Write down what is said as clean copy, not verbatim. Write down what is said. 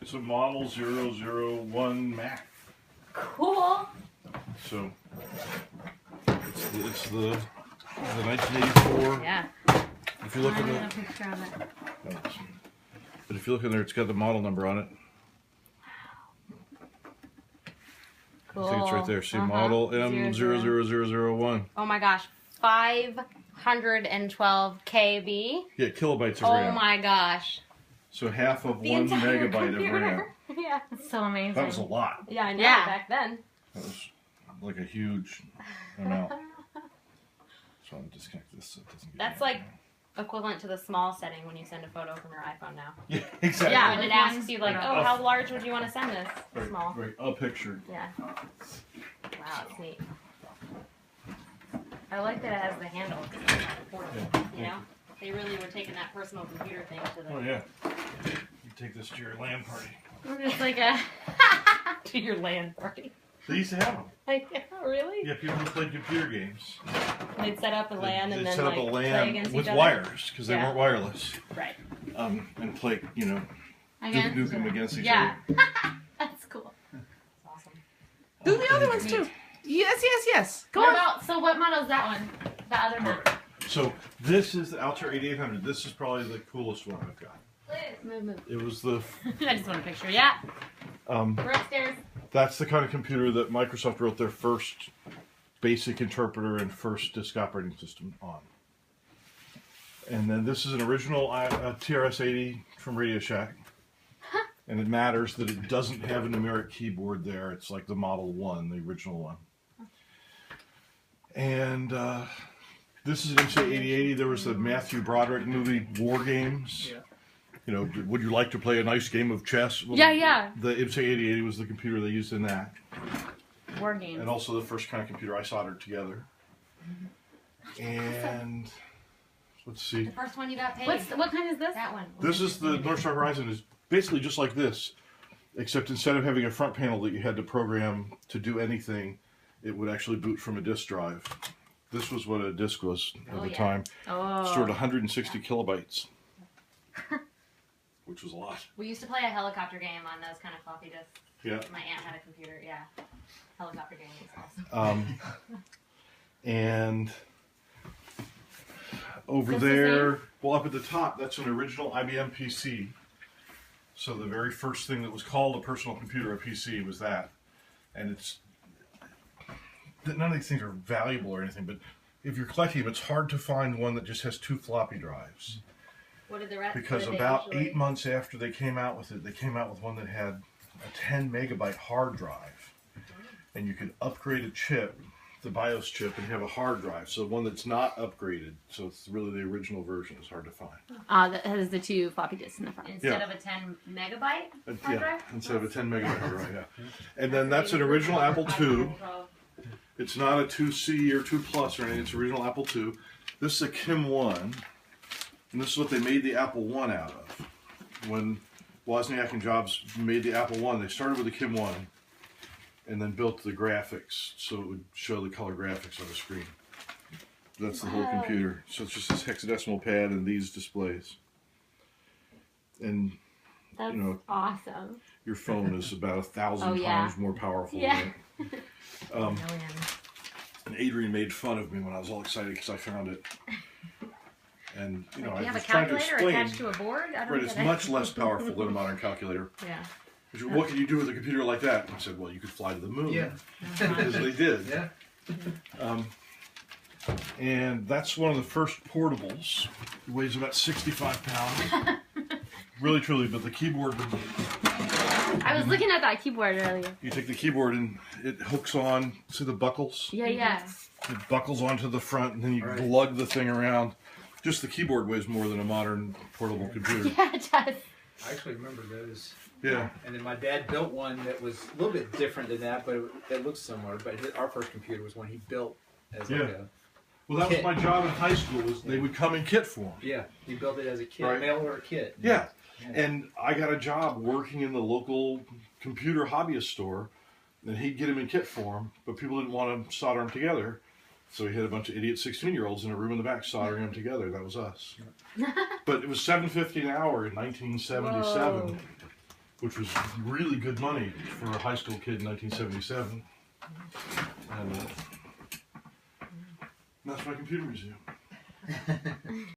It's a model 001 Mac. Cool. So it's the 1984. Yeah. If you look at a picture of it. But if you look in there, it's got the model number on it. Cool. I think it's right there. See, model M00001. Oh my gosh, 512 KB. Yeah, kilobytes of RAM. Oh my gosh. So half of The 1 entire megabyte computer. of RAM. Yeah, it's so amazing. That was a lot. Yeah, I know. Yeah. Back then. That was like a huge amount. So I'll disconnect this so it doesn't get That's like equivalent to the small setting when you send a photo from your iPhone now. Yeah, exactly. Yeah, when it asks you like, oh, how large would you want to send this? Right, Small. Right, a picture. Yeah. Wow, it's neat. I like that it has the handle. It's portable, you know? They really were taking that personal computer thing to the... Oh, yeah. You take this to your LAN party. It's like a... to your LAN party. They used to have them. Like, really? Yeah, people who played computer games. They'd set up a LAN and then set up like a play LAN against with each other. wires because they weren't wireless. Right. And play, you know, Against nuke them against each other. Yeah. That's cool. That's awesome. Do the other ones too. Yes, yes, yes. Go What on. about, so what model is that one? The other one? So this is the Altair 8800. This is probably the coolest one I've got. Move. It was the... I just want a picture. Yeah. We're upstairs. That's the kind of computer that Microsoft wrote their first basic interpreter and first disk operating system on. And then this is an original TRS-80 from Radio Shack. And it matters that it doesn't have a numeric keyboard there. It's like the Model 1, the original one. And this is an MC-8080. There was the Matthew Broderick movie, War Games. Yeah. You know, would you like to play a nice game of chess? Well, Yeah. The MC-8080 was the computer they used in that. War games. And also the first kind of computer I soldered together. And let's see. The first one you got paid. What kind is this? That one. This is the North Star Horizon. Is basically just like this, except instead of having a front panel that you had to program to do anything, it would actually boot from a disk drive. This was what a disk was at the time. Oh. Stored 160 kilobytes. Which was a lot. We used to play a helicopter game on those kind of floppy disks. Yeah. My aunt had a computer, yeah. Helicopter game was awesome. And over there, well, up at the top, that's an original IBM PC. So the very first thing that was called a personal computer, a PC, was that. And it's... None of these things are valuable or anything, but if you're collecting them, it's hard to find one that just has 2 floppy drives. What did the rest? Because about 8 months after they came out with it, they came out with one that had a 10 megabyte hard drive. And you could upgrade a chip, the BIOS chip, and have a hard drive. So one that's not upgraded, so it's really the original version, is hard to find. That has the 2 floppy disks in the front. Instead of a 10 megabyte hard drive? Instead of a 10 megabyte hard drive, yeah. And then that's an original Apple II. It's not a 2C or 2 Plus or anything, it's original Apple II. This is a Kim 1. And this is what they made the Apple I out of. When Wozniak and Jobs made the Apple I, they started with the Kim 1 and then built the graphics so it would show the color graphics on the screen. That's the whole computer. So it's just this hexadecimal pad and these displays. And that's, you know, awesome. Your phone is about 1,000 times more powerful. Yeah. And Adrian made fun of me when I was all excited because I found it. And you know, I was trying to explain. Attached to a board? I don't right, it's much less powerful than a modern calculator. Yeah. What can you do with a computer like that? And I said, well, you could fly to the moon. Yeah. Because they did. Yeah. And that's one of the first portables. It weighs about 65 pounds. Really, truly, but the keyboard... I was looking at that keyboard earlier. You take the keyboard and it hooks on, see the buckles? Yeah. It buckles onto the front and then you lug the thing around. Just the keyboard weighs more than a modern portable computer. Yeah, it does. I actually remember those. Yeah. And then my dad built one that was a little bit different than that, but it looked similar. But our first computer was one he built as like a... Well, that was my job in high school, was they would come in kit form. Yeah, he built it as a kit, Right. mail order kit. Yeah. And I got a job working in the local computer hobbyist store, and he'd get them in kit form, but people didn't want to solder them together. So he had a bunch of idiot 16-year-olds in a room in the back soldering them together. That was us. But it was $7.50 an hour in 1977. Whoa. which was really good money for a high school kid in 1977. And that's my computer museum.